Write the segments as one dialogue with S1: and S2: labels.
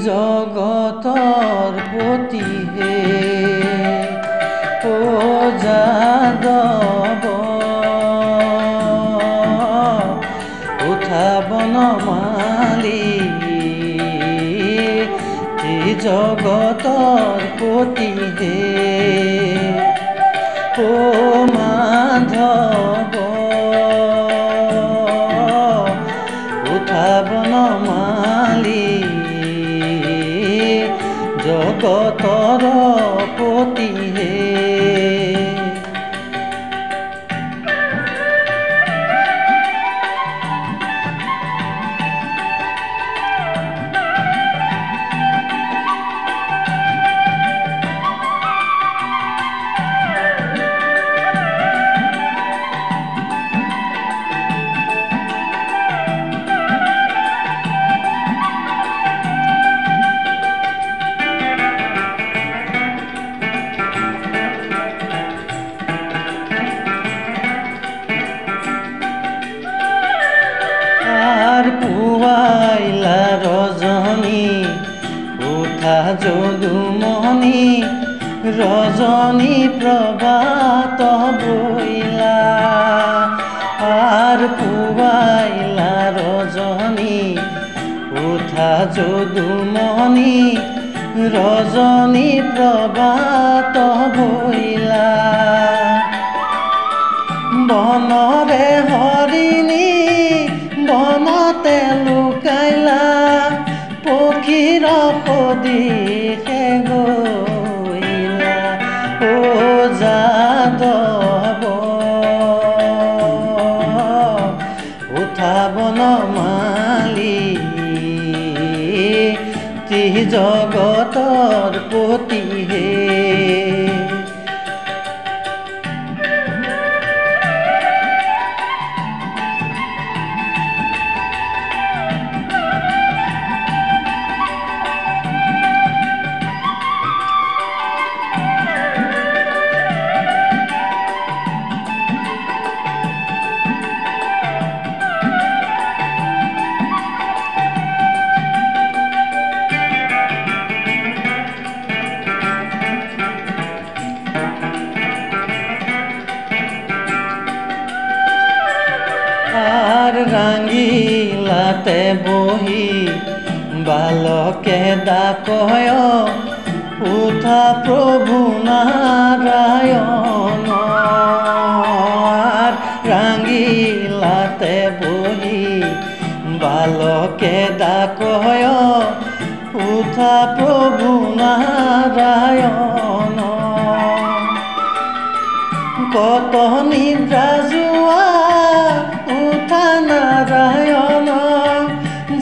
S1: জগতৰ পতি হে ও যাদৱ উঠা বনমালী জগতৰ পতি হে ও মাধৱ উঠা বনমালী জগতৰ পতি হে পুৱাইলা ৰজনী উঠা যদুমণি ৰজনী প্ৰভাত বইলা পুৱাইলা ৰজনী উঠা যদুমণি ৰজনী প্ৰভাত বইলা বনৰে হৰিণী বনতে লুকাইলা পক্ষীৰ সদিশে গৈলা ও যাদৱ উঠা বনমালী জগতৰ পতি হে ৰাঙিলাতে বহি বালকে ডাকয় উঠা প্ৰভু নাৰায়ণ ৰাঙিলাতে বহি বালকে ডাকয় উঠা প্ৰভু নাৰায়ণ কত নিদ্ৰা যোৱা উঠা নাৰায়ণ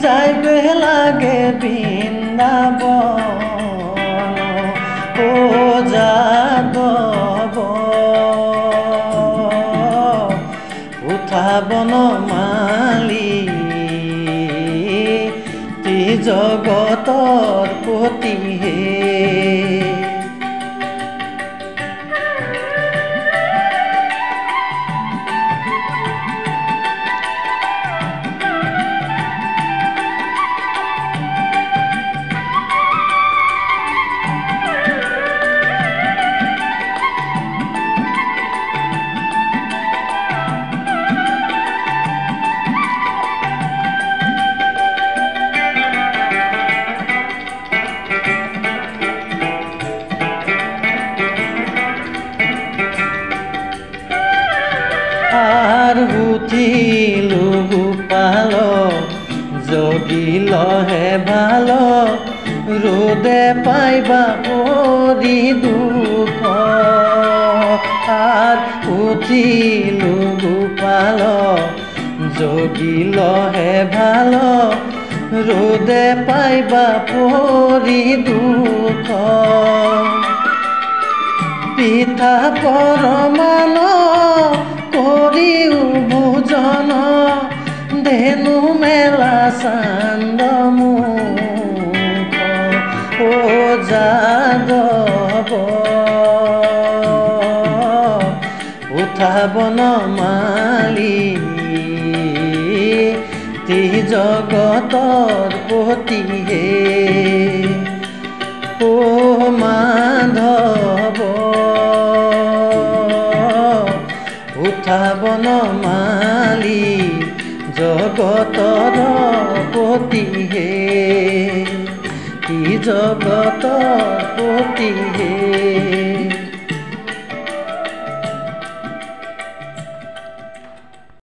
S1: যাইব লাগে বৃন্দাবন ও যাদৱ উঠা বনমালী জগতৰ পতি হে উঠিলো গোপাল জগিলহে ভাল ৰোদে পাইবা পৰি দুখ উঠিলো গোপাল জগিলহে ভাল ৰোদে পাইবা পৰি দুখ পিঠা পৰমান কৰিও ভোজন ধেনু মেলা চান্দ মুখ ও যাদৱ উঠা বনমালী জগতৰ পতি হে ও মাধৱ উঠা বনমালী জগতৰ পতি হে জগতৰ পতি হে।